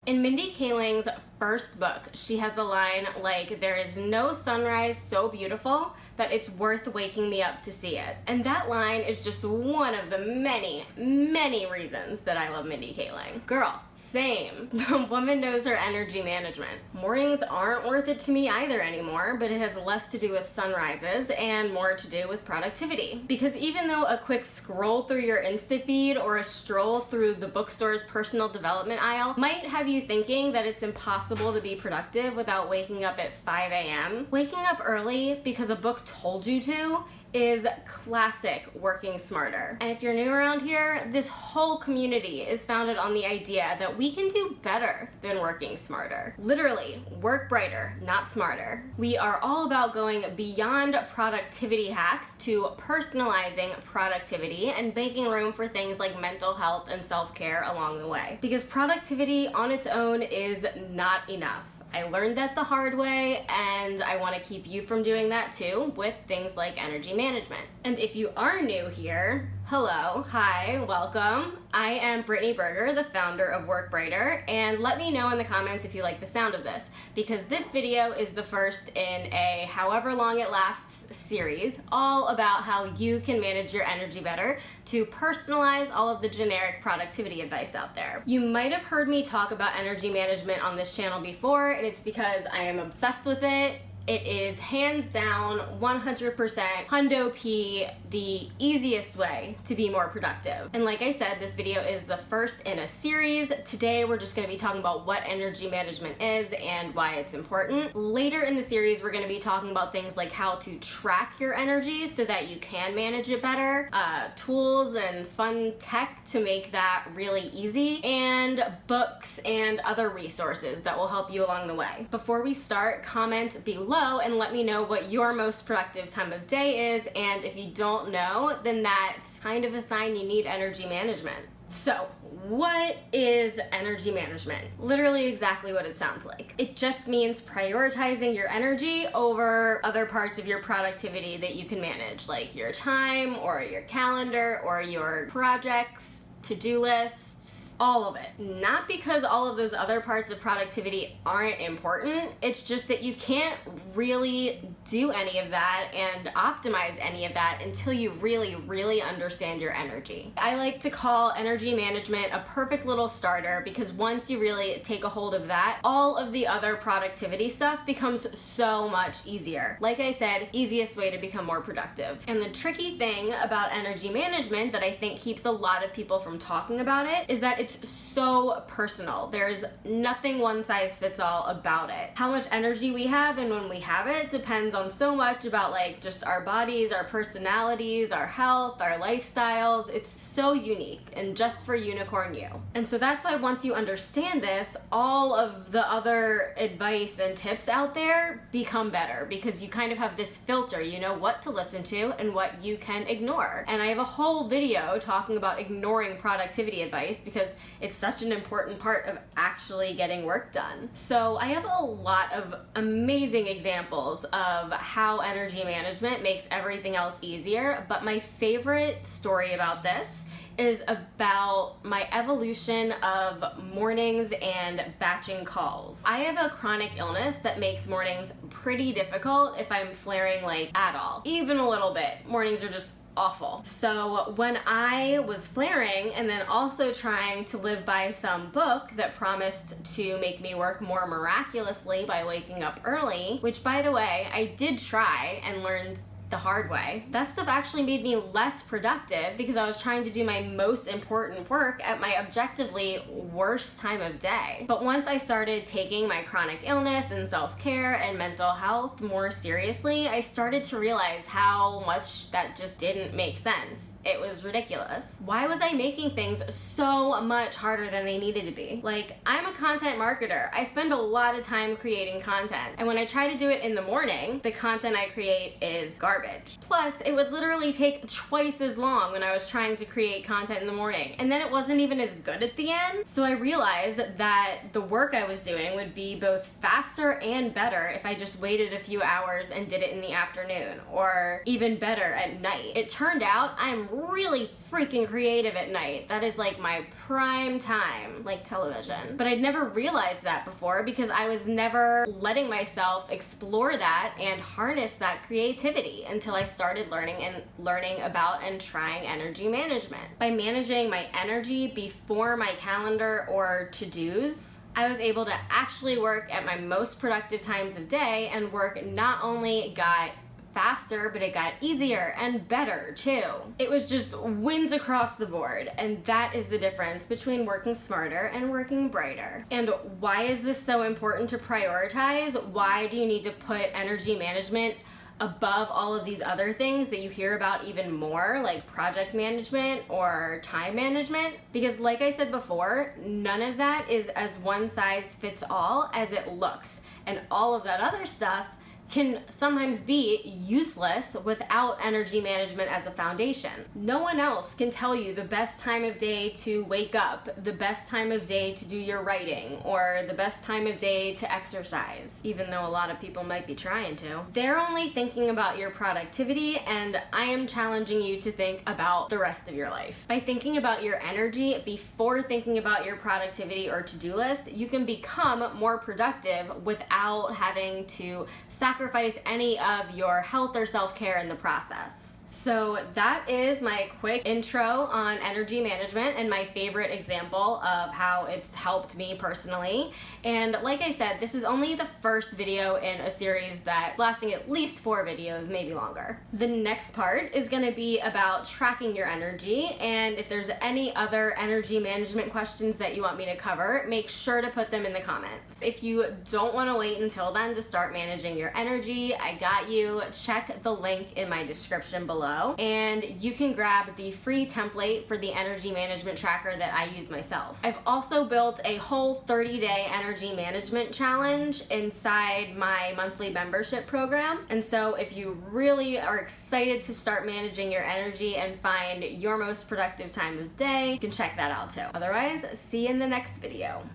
In Mindy Kaling's first book, she has a line like, "There is no sunrise so beautiful that it's worth waking me up to see it." And that line is just one of the many, many reasons that I love Mindy Kaling. Girl, same. The woman knows her energy management. Mornings aren't worth it to me either anymore, but it has less to do with sunrises and more to do with productivity. Because even though a quick scroll through your Insta feed or a stroll through the bookstore's personal development aisle might have you thinking that it's impossible to be productive without waking up at 5 a.m., waking up early because a book told you to is classic working smarter. And if you're new around here, this whole community is founded on the idea that we can do better than working smarter. Literally, work brighter, not smarter. We are all about going beyond productivity hacks to personalizing productivity and making room for things like mental health and self-care along the way. Because productivity on its own is not enough. I learned that the hard way, and I want to keep you from doing that too with things like energy management. And if you are new here, hello, hi, welcome. I am Brittany Berger, the founder of Work Brighter, and let me know in the comments if you like the sound of this, because this video is the first in a however long it lasts series, all about how you can manage your energy better to personalize all of the generic productivity advice out there. You might have heard me talk about energy management on this channel before, and it's because I am obsessed with it. It is hands down 100% Hundo P, the easiest way to be more productive. And like I said, this video is the first in a series. Today we're just gonna be talking about what energy management is and why it's important. Later in the series, we're gonna be talking about things like how to track your energy so that you can manage it better, tools and fun tech to make that really easy, and books and other resources that will help you along the way. Before we start, comment below and let me know what your most productive time of day is, and if you don't know, then that's kind of a sign you need energy management. So, what is energy management? Literally exactly what it sounds like. It just means prioritizing your energy over other parts of your productivity that you can manage, like your time or your calendar or your projects, to-do lists, all of it. Not because all of those other parts of productivity aren't important, it's just that you can't really do any of that and optimize any of that until you really understand your energy. I like to call energy management a perfect little starter, because once you really take a hold of that, all of the other productivity stuff becomes so much easier. Like I said, easiest way to become more productive. And the tricky thing about energy management that I think keeps a lot of people from talking about it is that it's so personal. There's nothing one size fits all about it. How much energy we have and when we have it depends on so much about like just our bodies, our personalities, our health, our lifestyles. It's so unique and just for unicorn you. And so that's why once you understand this, all of the other advice and tips out there become better, because you kind of have this filter. You know what to listen to and what you can ignore. And I have a whole video talking about ignoring productivity advice because it's such an important part of actually getting work done. So I have a lot of amazing examples of how energy management makes everything else easier, but my favorite story about this is about my evolution of mornings and batching calls. I have a chronic illness that makes mornings pretty difficult if I'm flaring like at all, even a little bit. Mornings are just awful. So when I was flaring and then also trying to live by some book that promised to make me work more miraculously by waking up early, which by the way, I did try and learned the hard way, that stuff actually made me less productive because I was trying to do my most important work at my objectively worst time of day. But once I started taking my chronic illness and self-care and mental health more seriously, I started to realize how much that just didn't make sense. It was ridiculous. Why was I making things so much harder than they needed to be? Like, I'm a content marketer. I spend a lot of time creating content. And when I try to do it in the morning, the content I create is garbage. garbage. Plus, it would literally take twice as long when I was trying to create content in the morning, and then it wasn't even as good at the end. So I realized that the work I was doing would be both faster and better if I just waited a few hours and did it in the afternoon, or even better at night. It turned out I'm really freaking creative at night. That is like my prime time, like television. But I'd never realized that before because I was never letting myself explore that and harness that creativity until I started learning about and trying energy management. By managing my energy before my calendar or to-dos, I was able to actually work at my most productive times of day, and work not only got faster, but it got easier and better too. It was just wins across the board, and that is the difference between working smarter and working brighter. And why is this so important to prioritize? Why do you need to put energy management above all of these other things that you hear about even more, like project management or time management? Because like I said before, none of that is as one size fits all as it looks, and all of that other stuff can sometimes be useless without energy management as a foundation. No one else can tell you the best time of day to wake up, the best time of day to do your writing, or the best time of day to exercise, even though a lot of people might be trying to. They're only thinking about your productivity, and I am challenging you to think about the rest of your life. By thinking about your energy before thinking about your productivity or to-do list, you can become more productive without having to sacrifice any of your health or self-care in the process. So that is my quick intro on energy management and my favorite example of how it's helped me personally. And like I said, this is only the first video in a series that's lasting at least 4 videos, maybe longer. The next part is going to be about tracking your energy, and if there's any other energy management questions that you want me to cover, make sure to put them in the comments. If you don't want to wait until then to start managing your energy, I got you. Check the link in my description below, and you can grab the free template for the energy management tracker that I use myself. I've also built a whole 30-day energy management challenge inside my monthly membership program, and so if you really are excited to start managing your energy and find your most productive time of day, you can check that out too. Otherwise, see you in the next video.